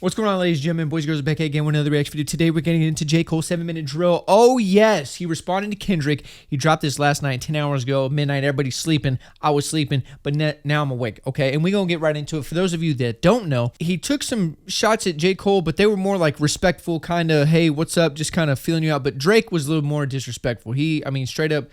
What's going on, ladies and gentlemen, boys and girls, back again with another reaction video. Today we're getting into J. Cole's 7-minute drill. Oh yes, he responded to Kendrick. He dropped this last night, 10 hours ago, midnight. Everybody's sleeping. I was sleeping, but now I'm awake, okay? And we're going to get right into it. For those of you that don't know, he took some shots at J. Cole, but they were more like respectful, kind of, hey, what's up, just kind of feeling you out. But Drake was a little more disrespectful. Straight up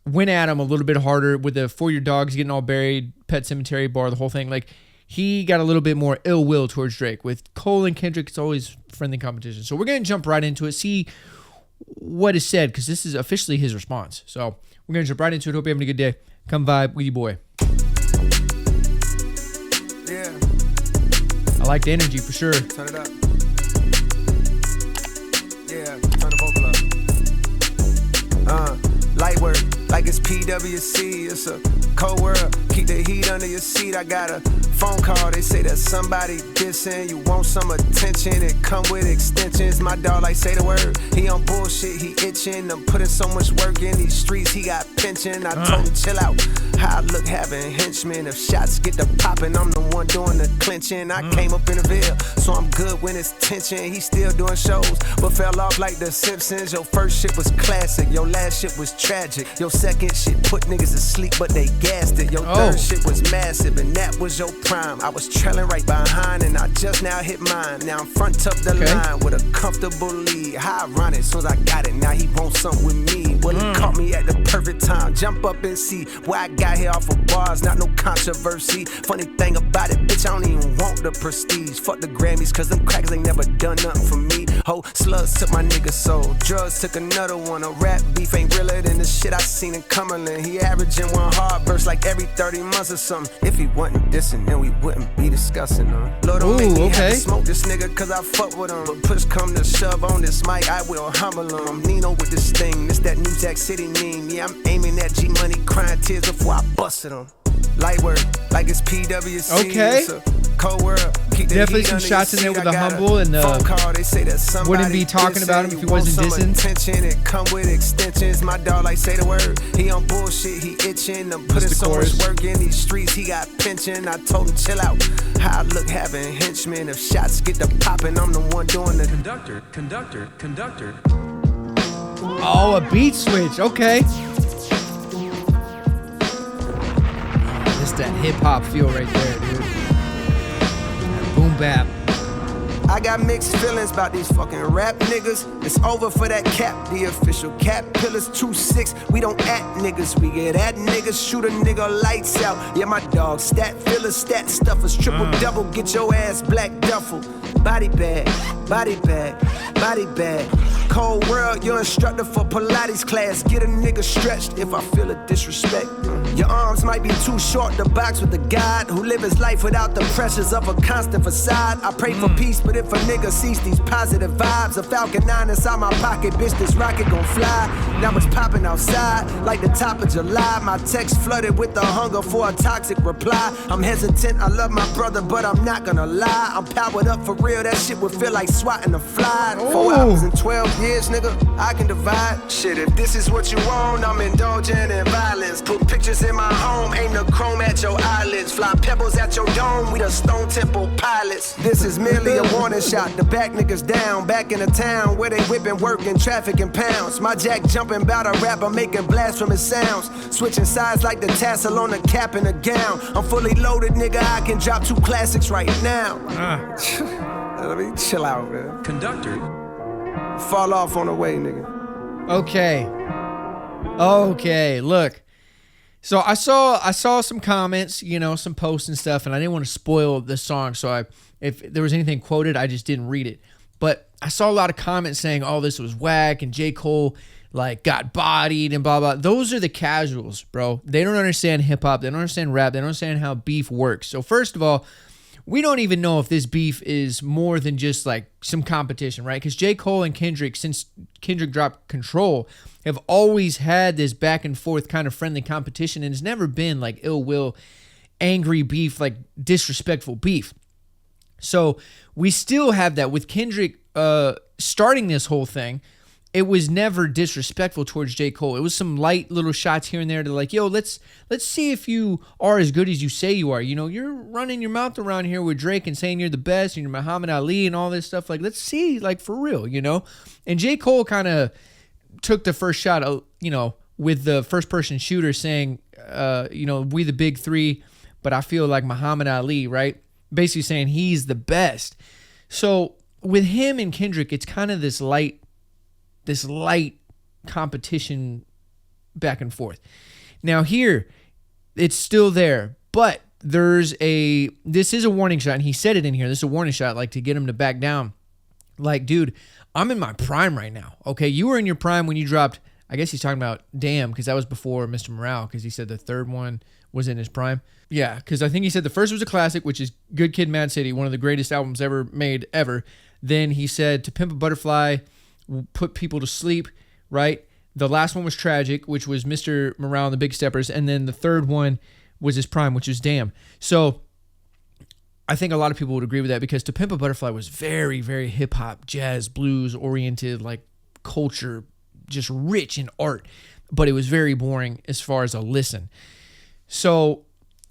went at him a little bit harder with the For Your Dogs Getting All Buried, Pet Cemetery bar, the whole thing. Like, he got a little bit more ill will towards Drake. With Cole and Kendrick, it's always friendly competition. So we're going to jump right into it, see what is said, because this is officially his response. So we're going to jump right into it. Hope you're having a good day. Come vibe with your boy. Yeah. I like the energy for sure. Turn it up. Yeah, turn the vocal up. Light work, like it's PWC. It's a cold world. Keep the heat under your seat. I got a phone call. They say that somebody dissing. You want some attention? It come with extensions. My dog like say the word. He on bullshit. He itching. I'm putting so much work in these streets. He got pension. I told him chill out. How I look having henchmen. If shots get to popping, I'm the one doing the clinching. I came up in the Ville, so I'm good when it's tension. He still doing shows, but fell off like the Simpsons. Your first shit was classic. Your last shit was tragic. Your second shit put niggas to sleep, but they gassed it. Your third shit was massive, and that was your prime. I was trailing right behind, and I just now hit mine. Now I'm front up the line with a comfortable lead. How ironic, soon as I got it, now he wants something with me. Well, he caught me at the perfect time. Jump up and see why I got here off of bars, not no controversy. Funny thing about it, bitch, I don't even want the prestige. Fuck the Grammys, cause them crackers ain't never done nothing for me. Ho, slugs took my nigga soul. Drugs took another one. A rap beef ain't realer than the shit I seen in Cumberland. He averaging one hard verse like every 30 months or something. If he wasn't dissing, then we wouldn't be discussing him. Lord, don't make me have to smoke this nigga cause I fuck with him. But push come to shove on this mic, I will humble him. I'm Nino with this thing, this that New Jack City meme. Yeah, I'm aiming at G-Money, crying tears before I busted him. Light work, like it's PWC. Okay. It's a cold world. Keep the definitely heat some under shots your in there seat. with the I got humble and phone call. They say that somebody wouldn't be talking about him if he wasn't dissing. Attention, it come with extensions. My dog like say the word. He on bullshit, he itching. I'm putting so much work in these streets. He got pension. I told him chill out. How I look having henchmen. If shots get to popping, I'm the one doing the conductor. Oh, a beat switch. Okay. It's that hip-hop feel right there, dude. That boom bap. I got mixed feelings about these fucking rap niggas. It's over for that cap, the official cap pillars 2-6. We don't act niggas, we get at niggas. Shoot a nigga lights out. Yeah, my dog, stat fillers, stat stuffers, triple double, get your ass black duffel. Body bag, body bag, body bag. Cold world, your instructor for Pilates class. Get a nigga stretched if I feel a disrespect. Your arms might be too short to box with the God who live his life without the pressures of a constant facade. I pray for peace, but if a nigga sees these positive vibes, a Falcon 9 inside my pocket, bitch, this rocket gon' fly. Now it's popping outside like the top of July. My text flooded with the hunger for a toxic reply. I'm hesitant, I love my brother, but I'm not gonna lie. I'm powered up for real, that shit would feel like swatting a fly. 4 hours and 12 years, nigga, I can divide. Shit, if this is what you want, I'm indulging in violence. Put pictures in my home, aim the chrome at your eyelids. Fly pebbles at your dome, we the Stone Temple pilots. This is merely a warning shot, the back niggas down. Back in the town where they whipping, working, traffic and pounds. My jack jumping bout a rapper, making blasphemous sounds. Switching sides like the tassel on the cap and the gown. I'm fully loaded, nigga, I can drop 2 classics right now. Let me chill out, man. Conductor. Fall off on the way, nigga. Okay, look. So I saw some comments, you know, some posts and stuff, and I didn't want to spoil the song, so if there was anything quoted, I just didn't read it. But I saw a lot of comments saying, oh, this was whack, and J. Cole, like, got bodied and blah, blah. Those are the casuals, bro. They don't understand hip-hop. They don't understand rap. They don't understand how beef works. So first of all, we don't even know if this beef is more than just like some competition, right? Because J. Cole and Kendrick, since Kendrick dropped Control, have always had this back and forth kind of friendly competition, and it's never been like ill will, angry beef, like disrespectful beef. So we still have that with Kendrick starting this whole thing. it was never disrespectful towards J. Cole. It was some light little shots here and there to like, yo, let's see if you are as good as you say you are. You know, you're running your mouth around here with Drake and saying you're the best and you're Muhammad Ali and all this stuff. Like, let's see, like, for real, you know? And J. Cole kind of took the first shot, you know, with the first person shooter saying, you know, we the big three, but I feel like Muhammad Ali, right? Basically saying he's the best. So with him and Kendrick, it's kind of this light competition back and forth. Now here, it's still there, but this is a warning shot, and he said it in here. This is a warning shot, like to get him to back down. Like, dude, I'm in my prime right now. Okay, you were in your prime when you dropped, I guess he's talking about Damn, because that was before Mr. Morale, because he said the third one was in his prime. Yeah, because I think he said the first was a classic, which is Good Kid, Mad City, one of the greatest albums ever made, ever. Then he said To Pimp a Butterfly put people to sleep, right? The last one was Tragic, which was Mr. Morale and the Big Steppers. And then the third one was his prime, which is Damn. So I think a lot of people would agree with that, because To Pimp a Butterfly was very, very hip-hop, jazz, blues-oriented, like culture, just rich in art. But it was very boring as far as a listen. So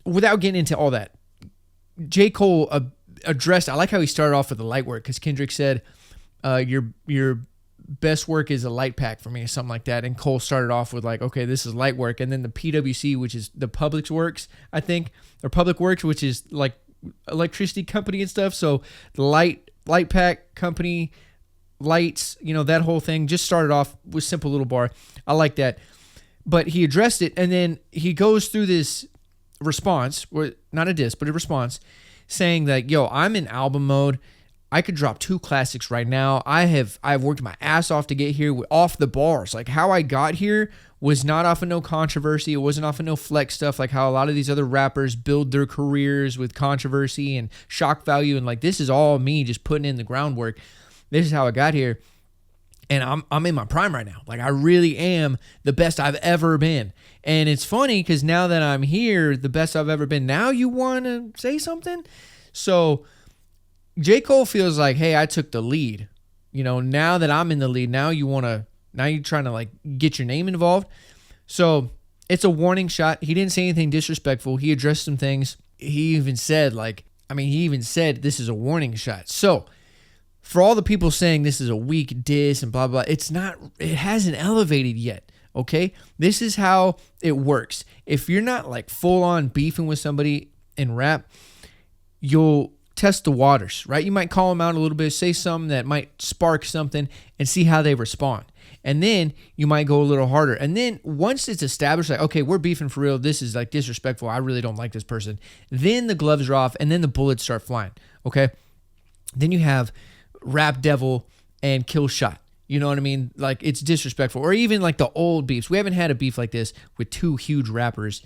without getting into all that, J. Cole addressed, I like how he started off with the light work, because Kendrick said, your best work is a light pack for me, or something like that. And Cole started off with like, okay, this is light work. And then the PWC, which is the Public Works, I think, or Public Works, which is like electricity company and stuff. So the light pack company, lights, you know, that whole thing just started off with simple little bar. I like that. But he addressed it, and then he goes through this response, or not a diss, but a response, saying that, yo, I'm in album mode. I could drop 2 classics right now. I've worked my ass off to get here off the bars. Like, how I got here was not off of no controversy. It wasn't off of no flex stuff, like how a lot of these other rappers build their careers with controversy and shock value. And like, this is all me just putting in the groundwork. This is how I got here. And I'm in my prime right now. Like, I really am the best I've ever been. And it's funny because now that I'm here, the best I've ever been, now you want to say something? So J. Cole feels like, hey, I took the lead. You know, now that I'm in the lead, now you're trying to like get your name involved. So it's a warning shot. He didn't say anything disrespectful. He addressed some things. He even said this is a warning shot. So for all the people saying this is a weak diss and blah, blah, it hasn't elevated yet. Okay. This is how it works. If you're not like full on beefing with somebody in rap, you'll test the waters, right? You might call them out a little bit, say something that might spark something and see how they respond. And then you might go a little harder. And then once it's established, like, okay, we're beefing for real, this is like disrespectful, I really don't like this person, then the gloves are off and then the bullets start flying, okay? Then you have Rap Devil and Kill Shot. You know what I mean? Like, it's disrespectful. Or even like the old beefs. We haven't had a beef like this with 2 huge rappers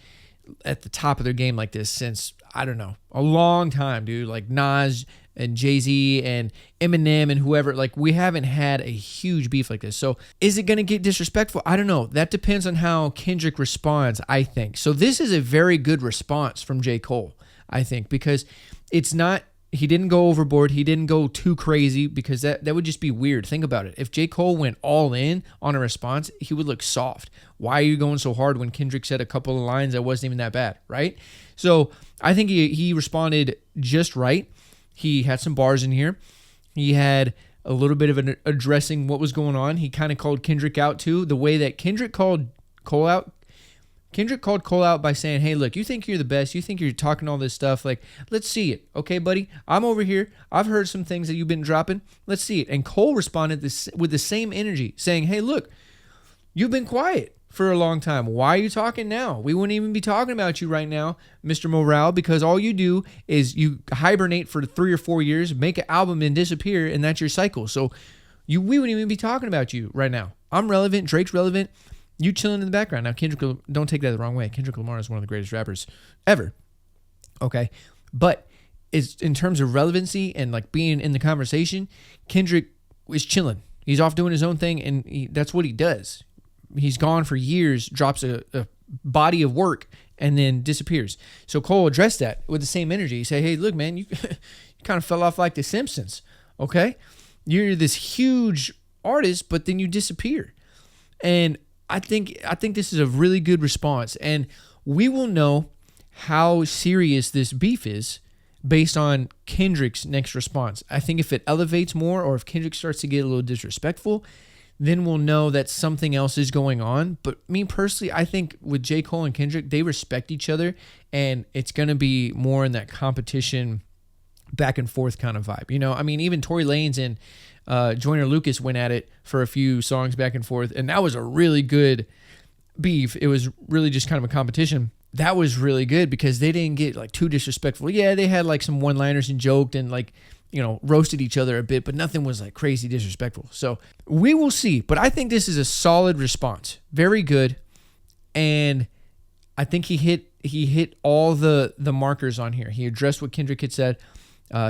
at the top of their game like this since, I don't know, a long time, dude. Like Nas and Jay-Z and Eminem and whoever. Like, we haven't had a huge beef like this. So is it going to get disrespectful? I don't know. That depends on how Kendrick responds, I think. So this is a very good response from J. Cole, I think, because it's not, he didn't go overboard. He didn't go too crazy, because that would just be weird. Think about it. If J. Cole went all in on a response, he would look soft. Why are you going so hard when Kendrick said a couple of lines that wasn't even that bad, right? So I think he responded just right. He had some bars in here. He had a little bit of an addressing what was going on. He kind of called Kendrick out too. The way that Kendrick called Cole out, Kendrick called Cole out by saying, hey, look, you think you're the best. You think you're talking all this stuff. Like, let's see it. Okay, buddy? I'm over here. I've heard some things that you've been dropping. Let's see it. And Cole responded with the same energy, saying, hey, look, you've been quiet for a long time. Why are you talking now? We wouldn't even be talking about you right now, Mr. Morale, because all you do is you hibernate for 3 or 4 years, make an album and disappear, and that's your cycle. So we wouldn't even be talking about you right now. I'm relevant. Drake's relevant. You chilling in the background. Now, Kendrick, don't take that the wrong way. Kendrick Lamar is one of the greatest rappers ever. Okay. But it's in terms of relevancy and like being in the conversation, Kendrick is chilling. He's off doing his own thing, and that's what he does. He's gone for years, drops a body of work, and then disappears. So Cole addressed that with the same energy. He said, hey, look, man, you kind of fell off like The Simpsons. Okay. You're this huge artist, but then you disappear. And I think this is a really good response. And we will know how serious this beef is based on Kendrick's next response. I think if it elevates more, or if Kendrick starts to get a little disrespectful, then we'll know that something else is going on. But me personally, I think with J. Cole and Kendrick, they respect each other, and it's going to be more in that competition, back and forth kind of vibe. You know, I mean, even Tory Lanez and Joyner Lucas went at it for a few songs back and forth, and that was a really good beef. It was really just kind of a competition. That was really good because they didn't get like too disrespectful. Yeah, they had like some one-liners and joked and like, you know, roasted each other a bit, but nothing was like crazy disrespectful. So we will see. But I think this is a solid response. Very good. And I think he hit all the markers on here. He addressed what Kendrick had said.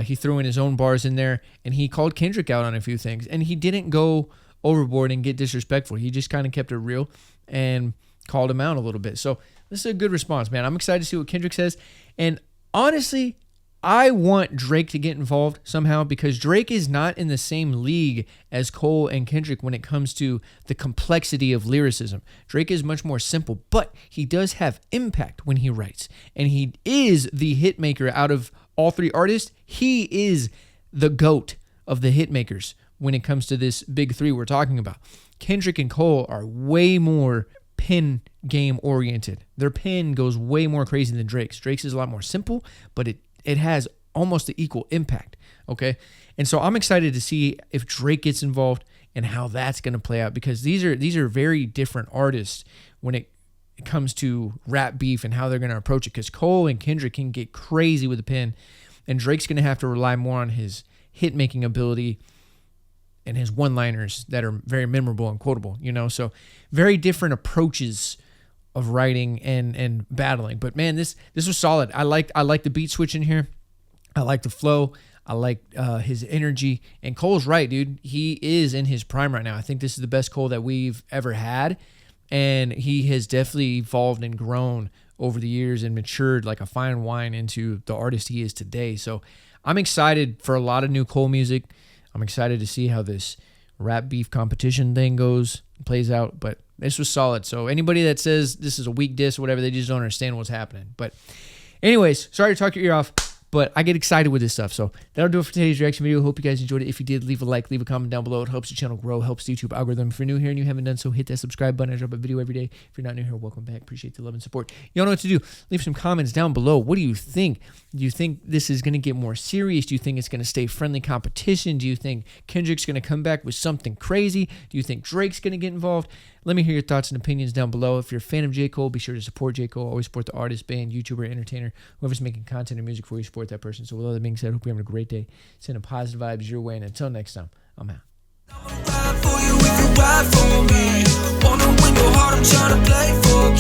He threw in his own bars in there, and he called Kendrick out on a few things. And he didn't go overboard and get disrespectful. He just kind of kept it real and called him out a little bit. So this is a good response, man. I'm excited to see what Kendrick says. And honestly, I want Drake to get involved somehow, because Drake is not in the same league as Cole and Kendrick when it comes to the complexity of lyricism. Drake is much more simple, but he does have impact when he writes. And he is the hit maker out of all three artists. He is the GOAT of the hit makers when it comes to this big three we're talking about. Kendrick and Cole are way more pen game oriented. Their pen goes way more crazy than Drake's. Drake's is a lot more simple, but it has almost the equal impact. Okay. And so I'm excited to see if Drake gets involved and how that's going to play out, because these are very different artists when it comes to rap beef and how they're going to approach it. Because Cole and Kendrick can get crazy with the pen, and Drake's going to have to rely more on his hit making ability and his one-liners that are very memorable and quotable, you know? So very different approaches of writing and battling. But man, this was solid. I like the beat switch in here. I like the flow. I like his energy. And Cole's right, dude. He is in his prime right now. I think this is the best Cole that we've ever had. And he has definitely evolved and grown over the years and matured like a fine wine into the artist he is today. So I'm excited for a lot of new Cole music. I'm excited to see how this rap beef competition thing plays out. But this was solid. So anybody that says this is a weak diss or whatever, they just don't understand what's happening. But anyways, sorry to talk your ear off, but I get excited with this stuff. So that'll do it for today's reaction video. Hope you guys enjoyed it. If you did, leave a like, leave a comment down below. It helps the channel grow, helps the YouTube algorithm. If you're new here and you haven't done so, hit that subscribe button. I drop a video every day. If you're not new here, welcome back. Appreciate the love and support. Y'all know what to do. Leave some comments down below. What do you think? Do you think this is going to get more serious? Do you think it's going to stay friendly competition? Do you think Kendrick's going to come back with something crazy? Do you think Drake's going to get involved? Let me hear your thoughts and opinions down below. If you're a fan of J. Cole, be sure to support J. Cole. Always support the artist, band, YouTuber, entertainer, whoever's making content and music for you, support that person. So with all that being said, I hope you're having a great day. Sending positive vibes your way. And until next time, I'm out. I'ma ride for you if you ride for me. Wanna win your heart, I'm trying to play for